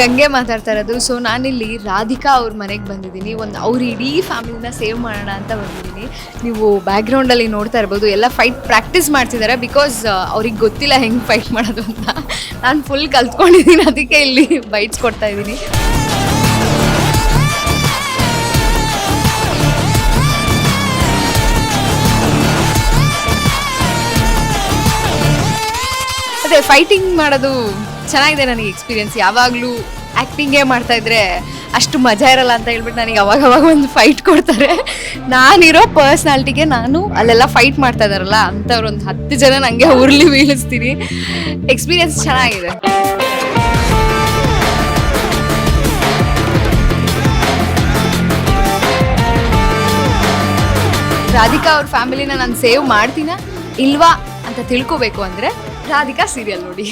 ಗಂಗೆ ಮಾತಾಡ್ತಾ ಇರೋದು. ಸೊ ನಾನಿಲ್ಲಿ ರಾಧಿಕಾ ಅವ್ರ ಮನೆಗೆ ಬಂದಿದ್ದೀನಿ. ಅವ್ರ ಇಡೀ ಫ್ಯಾಮಿಲಿನ ಸೇವ್ ಮಾಡೋಣ ಅಂತ ಬಂದಿದ್ದೀನಿ. ನೀವು ಬ್ಯಾಕ್ಗ್ರೌಂಡಲ್ಲಿ ನೋಡ್ತಾ ಇರ್ಬೋದು, ಎಲ್ಲ ಫೈಟ್ ಪ್ರಾಕ್ಟೀಸ್ ಮಾಡ್ತಿದ್ದಾರೆ. ಬಿಕಾಸ್ ಅವ್ರಿಗೆ ಗೊತ್ತಿಲ್ಲ ಹೆಂಗೆ ಫೈಟ್ ಮಾಡೋದು ಅಂತ. ನಾನು ಫುಲ್ ಕಲ್ತ್ಕೊಂಡಿದ್ದೀನಿ, ಅದಕ್ಕೆ ಇಲ್ಲಿ ಬೈಟ್ಸ್ ಕೊಡ್ತಾ ಇದ್ದೀನಿ. ಅದೇ ಫೈಟಿಂಗ್ ಮಾಡೋದು ಚೆನ್ನಾಗಿದೆ ನನಗೆ ಎಕ್ಸ್ಪೀರಿಯನ್ಸ್. ಯಾವಾಗಲೂ ಆ್ಯಕ್ಟಿಂಗೇ ಮಾಡ್ತಾಯಿದ್ರೆ ಅಷ್ಟು ಮಜಾ ಇರಲ್ಲ ಅಂತ ಹೇಳ್ಬಿಟ್ಟು ನನಗೆ ಅವಾಗವಾಗ ಒಂದು ಫೈಟ್ ಕೊಡ್ತಾರೆ. ನಾನಿರೋ ಪರ್ಸ್ನಾಲಿಟಿಗೆ ನಾನು ಅಲ್ಲೆಲ್ಲ ಫೈಟ್ ಮಾಡ್ತಾ ಇದ್ದಾರಲ್ಲ ಅಂಥವ್ರು ಒಂದು 10 ಜನ ನನಗೆ ಉರುಳಿ ಬೀಳಿಸ್ತೀನಿ. ಎಕ್ಸ್ಪೀರಿಯನ್ಸ್ ಚೆನ್ನಾಗಿದೆ. ರಾಧಿಕಾ ಅವ್ರ ಫ್ಯಾಮಿಲಿನ ನಾನು ಸೇವ್ ಮಾಡ್ತೀನ ಇಲ್ವಾ ಅಂತ ತಿಳ್ಕೊಬೇಕು ಅಂದರೆ ರಾಧಿಕಾ ಸೀರಿಯಲ್ ನೋಡಿ.